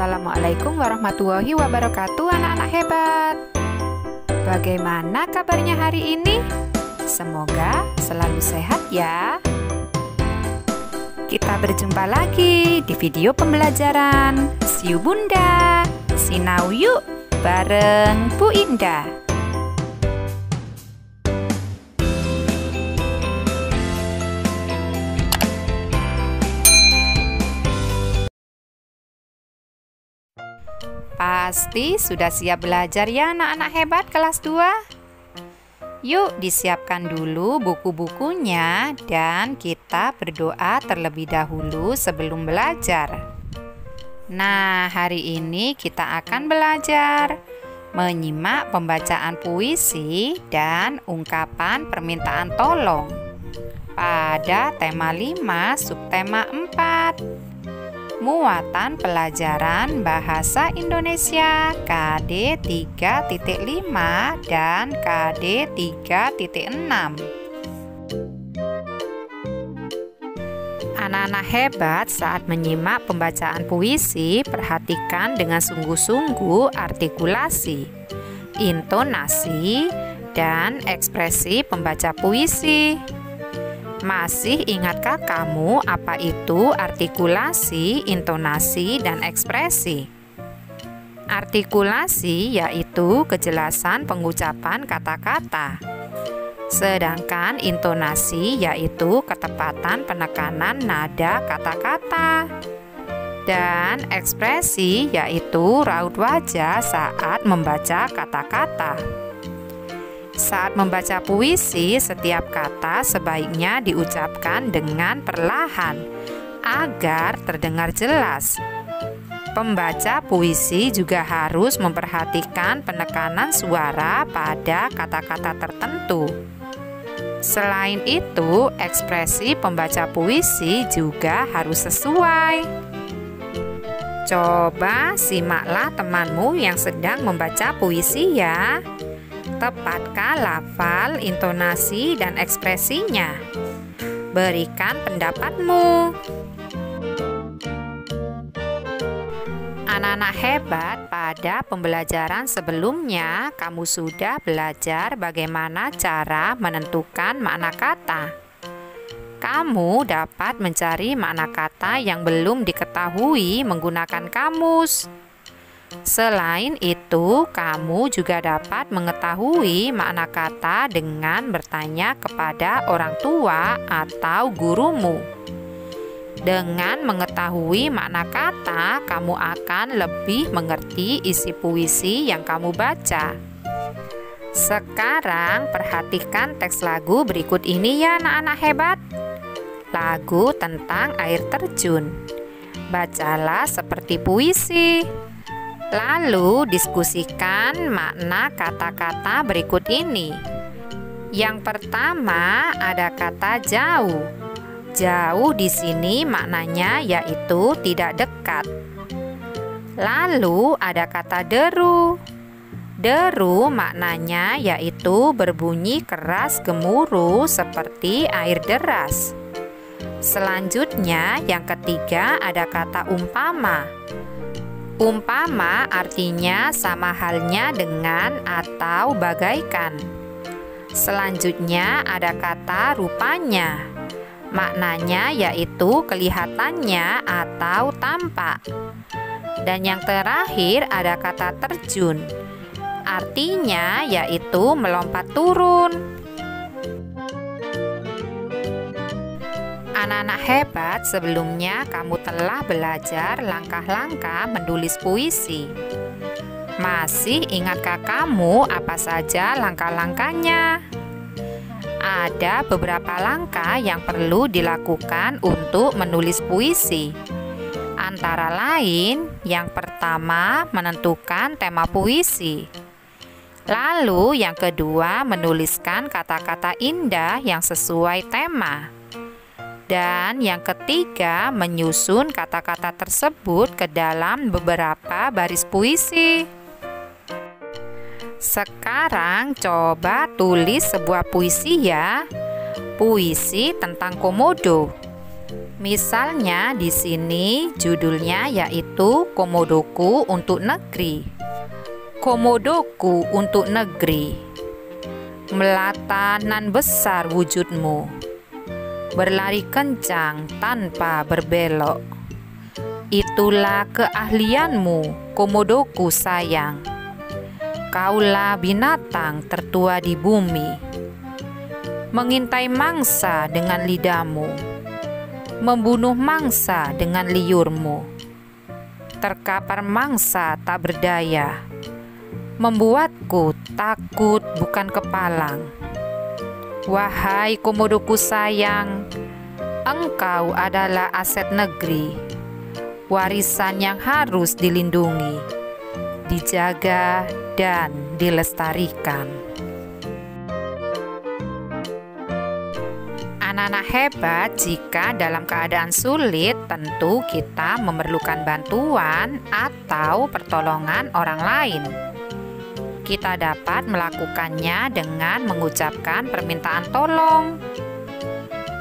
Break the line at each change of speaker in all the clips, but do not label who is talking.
Assalamualaikum warahmatullahi wabarakatuh, anak-anak hebat. Bagaimana kabarnya hari ini? Semoga selalu sehat ya. Kita berjumpa lagi di video pembelajaran Siu Bunda, Sinau yuk bareng Bu Indah. Pasti sudah siap belajar ya anak-anak hebat kelas 2? Yuk disiapkan dulu buku-bukunya dan kita berdoa terlebih dahulu sebelum belajar. Nah, hari ini kita akan belajar menyimak pembacaan puisi dan ungkapan permintaan tolong pada tema 5 subtema 4. Muatan pelajaran Bahasa Indonesia KD 3.5 dan KD 3.6. Anak-anak hebat, saat menyimak pembacaan puisi, perhatikan dengan sungguh-sungguh artikulasi, intonasi, dan ekspresi pembaca puisi. Masih ingatkah kamu apa itu artikulasi, intonasi, dan ekspresi? Artikulasi yaitu kejelasan pengucapan kata-kata. Sedangkan intonasi yaitu ketepatan penekanan nada kata-kata. Dan ekspresi yaitu raut wajah saat membaca kata-kata. Saat membaca puisi, setiap kata sebaiknya diucapkan dengan perlahan agar terdengar jelas. Pembaca puisi juga harus memperhatikan penekanan suara pada kata-kata tertentu. Selain itu, ekspresi pembaca puisi juga harus sesuai. Coba simaklah temanmu yang sedang membaca puisi ya. Tepatkah lafal, intonasi, dan ekspresinya? Berikan pendapatmu. Anak-anak hebat, pada pembelajaran sebelumnya kamu sudah belajar bagaimana cara menentukan makna kata. Kamu dapat mencari makna kata yang belum diketahui menggunakan kamus. Selain itu, kamu juga dapat mengetahui makna kata dengan bertanya kepada orang tua atau gurumu. Dengan mengetahui makna kata, kamu akan lebih mengerti isi puisi yang kamu baca. Sekarang perhatikan teks lagu berikut ini ya anak-anak hebat. Lagu tentang air terjun. Bacalah seperti puisi. Lalu diskusikan makna kata-kata berikut ini. Yang pertama ada kata jauh. Jauh di sini maknanya yaitu tidak dekat. Lalu ada kata deru. Deru maknanya yaitu berbunyi keras gemuruh seperti air deras. Selanjutnya yang ketiga ada kata umpama. Umpama artinya sama halnya dengan atau bagaikan. Selanjutnya ada kata rupanya. Maknanya yaitu kelihatannya atau tampak. Dan yang terakhir ada kata terjun. Artinya yaitu melompat turun. Anak-anak hebat, sebelumnya kamu telah belajar langkah-langkah menulis puisi. Masih ingatkah kamu apa saja langkah-langkahnya? Ada beberapa langkah yang perlu dilakukan untuk menulis puisi. Antara lain, yang pertama menentukan tema puisi. Lalu yang kedua menuliskan kata-kata indah yang sesuai tema. Dan yang ketiga, menyusun kata-kata tersebut ke dalam beberapa baris puisi. Sekarang coba tulis sebuah puisi ya. Puisi tentang komodo. Misalnya di sini judulnya yaitu Komodoku untuk negeri. Komodoku untuk negeri. Melata nan besar wujudmu, berlari kencang tanpa berbelok. Itulah keahlianmu, Komodoku sayang. Kaulah binatang tertua di bumi. Mengintai mangsa dengan lidahmu, membunuh mangsa dengan liurmu. Terkapar mangsa tak berdaya, membuatku takut bukan kepalang. Wahai Komodoku sayang, engkau adalah aset negeri, warisan yang harus dilindungi, dijaga, dan dilestarikan. Anak-anak hebat, jika dalam keadaan sulit, tentu kita memerlukan bantuan atau pertolongan orang lain. Kita dapat melakukannya dengan mengucapkan permintaan tolong.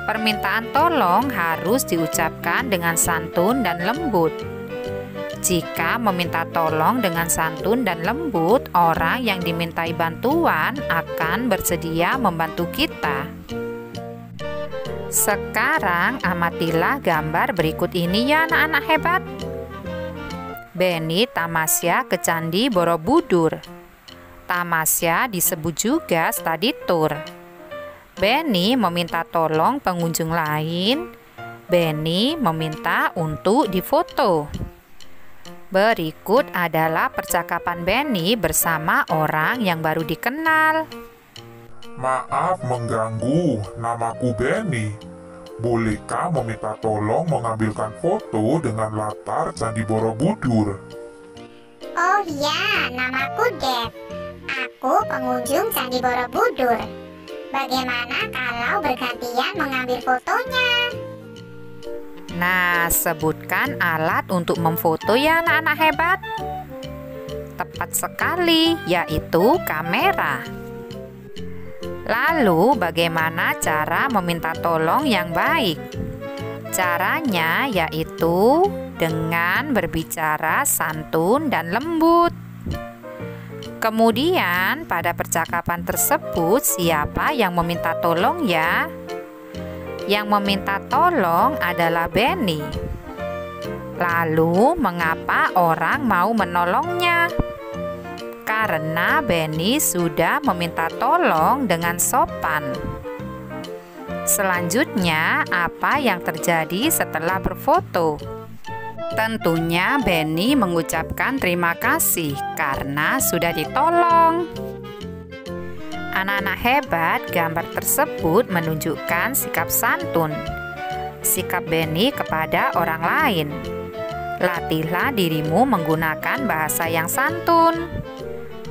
Permintaan tolong harus diucapkan dengan santun dan lembut. Jika meminta tolong dengan santun dan lembut, orang yang dimintai bantuan akan bersedia membantu kita. Sekarang amatilah gambar berikut ini ya anak-anak hebat. Benny tamasya ke Candi Borobudur. Tamasya disebut juga study tour. Benny meminta tolong pengunjung lain. Benny meminta untuk difoto. Berikut adalah percakapan Benny bersama orang yang baru dikenal.
Maaf mengganggu, namaku Benny. Bolehkah meminta tolong mengambilkan foto dengan latar Candi Borobudur?
Oh ya, namaku Dev. Aku pengunjung Candi Borobudur. Bagaimana kalau bergantian mengambil fotonya?
Nah, sebutkan alat untuk memfoto ya anak-anak hebat. Tepat sekali, yaitu kamera. Lalu, bagaimana cara meminta tolong yang baik? Caranya yaitu dengan berbicara santun dan lembut. Kemudian, pada percakapan tersebut, siapa yang meminta tolong ya? Yang meminta tolong adalah Benny. Lalu, mengapa orang mau menolongnya? Karena Benny sudah meminta tolong dengan sopan. Selanjutnya, apa yang terjadi setelah berfoto? Tentunya Benny mengucapkan terima kasih karena sudah ditolong. Anak-anak hebat, gambar tersebut menunjukkan sikap santun, sikap Benny kepada orang lain. Latihlah dirimu menggunakan bahasa yang santun.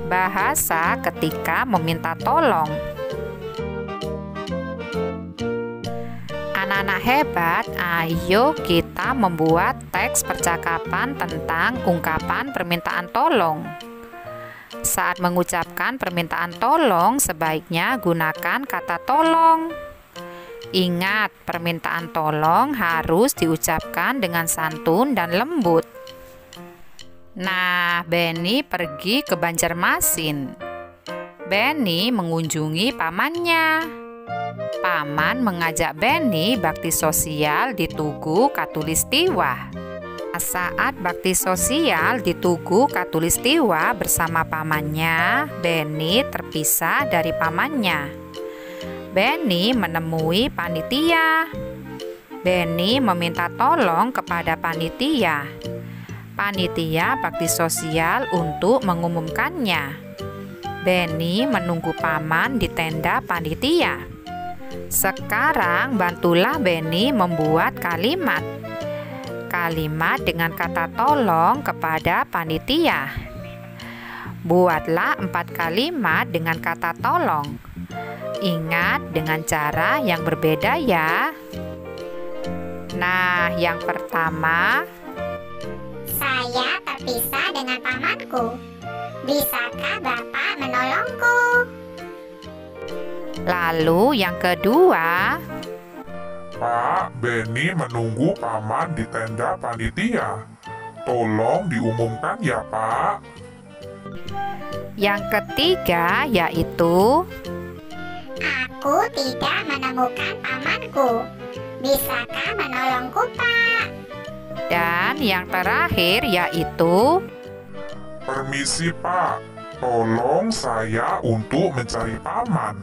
Bahasa ketika meminta tolong. Anak-anak hebat, ayo kita membuat teks percakapan tentang ungkapan permintaan tolong. Saat mengucapkan permintaan tolong, sebaiknya gunakan kata tolong. Ingat, permintaan tolong harus diucapkan dengan santun dan lembut. Nah, Benny pergi ke Banjarmasin. Benny mengunjungi pamannya. Paman mengajak Benny bakti sosial di Tugu Katulistiwa. Saat bakti sosial di Tugu Katulistiwa bersama pamannya, Benny terpisah dari pamannya. Benny menemui panitia. Benny meminta tolong kepada panitia. Panitia bakti sosial untuk mengumumkannya. Benny menunggu paman di tenda panitia. Sekarang bantulah Benny membuat kalimat. Kalimat dengan kata tolong kepada panitia. Buatlah 4 kalimat dengan kata tolong. Ingat dengan cara yang berbeda ya. Nah, yang pertama,
Saya terpisah dengan pamanku. Bisakah Bapak menolongku?
lalu yang kedua,
Pak, Benny menunggu paman di tenda panitia. Tolong diumumkan ya, Pak.
Yang ketiga yaitu
Aku tidak menemukan pamanku. Bisakah menolongku, Pak?
dan yang terakhir yaitu
Permisi, Pak. Tolong saya untuk mencari paman.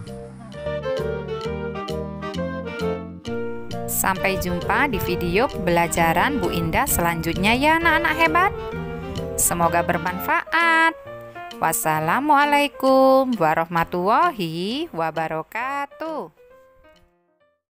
Sampai jumpa di video pembelajaran Bu Indah selanjutnya ya anak-anak hebat. Semoga bermanfaat. Wassalamualaikum warahmatullahi wabarakatuh.